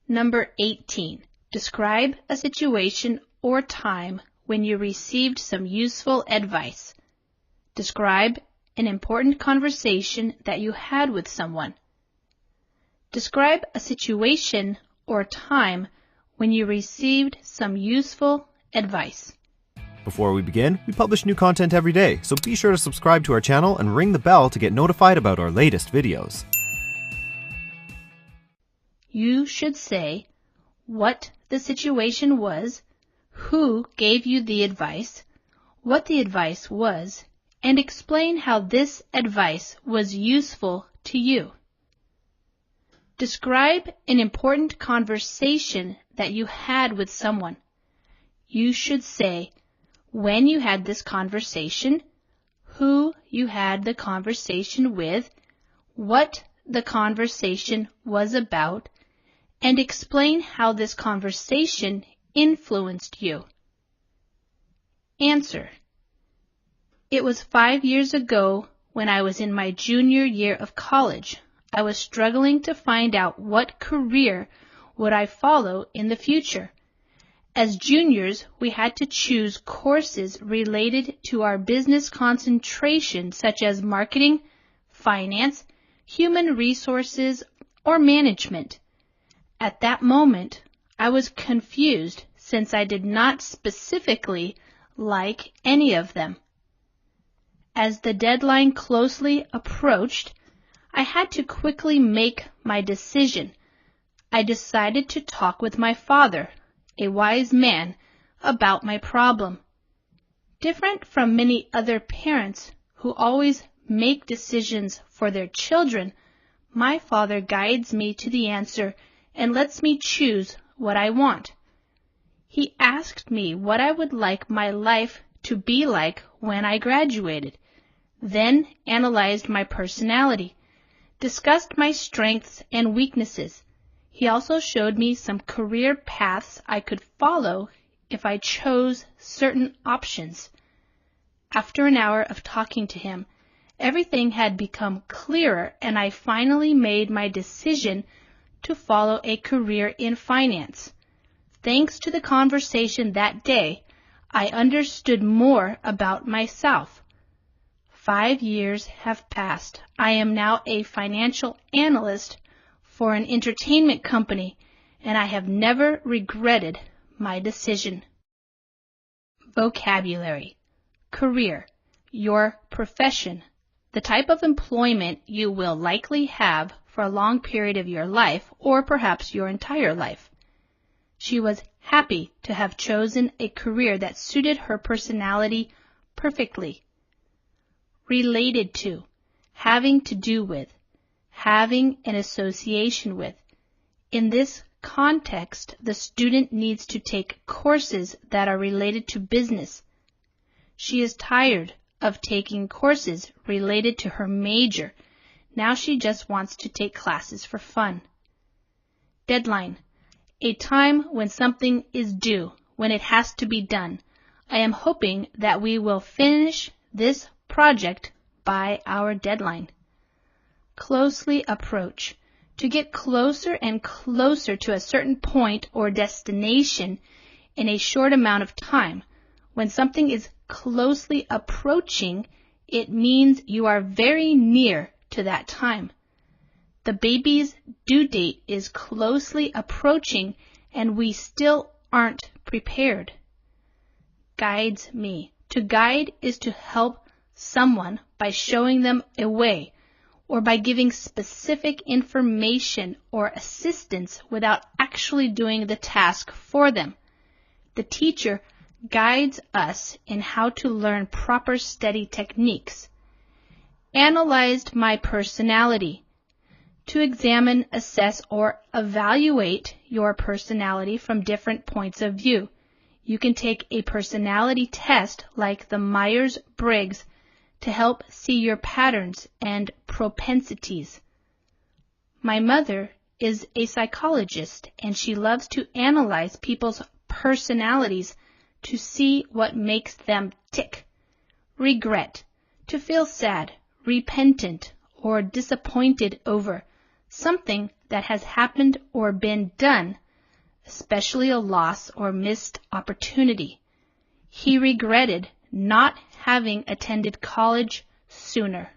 Number 18. Describe a situation or time when you received some useful advice. Describe an important conversation that you had with someone. Describe a situation or time when you received some useful advice. Before we begin, we publish new content every day, so be sure to subscribe to our channel and ring the bell to get notified about our latest videos. You should say what the situation was, who gave you the advice, what the advice was, and explain how this advice was useful to you. Describe an important conversation that you had with someone. You should say when you had this conversation, who you had the conversation with, what the conversation was about, and explain how this conversation influenced you. Answer. It was 5 years ago when I was in my junior year of college. I was struggling to find out what career would I follow in the future. As juniors, we had to choose courses related to our business concentration, such as marketing, finance, human resources, or management. At that moment, I was confused since I did not specifically like any of them. As the deadline closely approached, I had to quickly make my decision. I decided to talk with my father, a wise man, about my problem. Different from many other parents who always make decisions for their children, my father guides me to the answer and lets me choose what I want. He asked me what I would like my life to be like when I graduated, then analyzed my personality, discussed my strengths and weaknesses. He also showed me some career paths I could follow if I chose certain options. After an hour of talking to him, everything had become clearer, and I finally made my decision to follow a career in finance. Thanks to the conversation that day, I understood more about myself. 5 years have passed. I am now a financial analyst for an entertainment company, and I have never regretted my decision. Vocabulary. Career. Your profession. The type of employment you will likely have for a long period of your life, or perhaps your entire life. She was happy to have chosen a career that suited her personality perfectly. Related to. Having to do with. Having an association with. In this context, the student needs to take courses that are related to business. She is tired of taking courses related to her major. Now she just wants to take classes for fun. Deadline. A time when something is due, when it has to be done. I am hoping that we will finish this project by our deadline. Closely approach. To get closer and closer to a certain point or destination in a short amount of time. When something is closely approaching, it means you are very near to that time. The baby's due date is closely approaching and we still aren't prepared. Guides me. To guide is to help someone by showing them a way or by giving specific information or assistance without actually doing the task for them. The teacher guides us in how to learn proper study techniques. Analyzed my personality. To examine, assess, or evaluate your personality from different points of view. You can take a personality test like the Myers-Briggs to help see your patterns and propensities. My mother is a psychologist and she loves to analyze people's personalities to see what makes them tick. Regret. To feel sad, repentant, or disappointed over something that has happened or been done, especially a loss or missed opportunity. He regretted not having attended college sooner.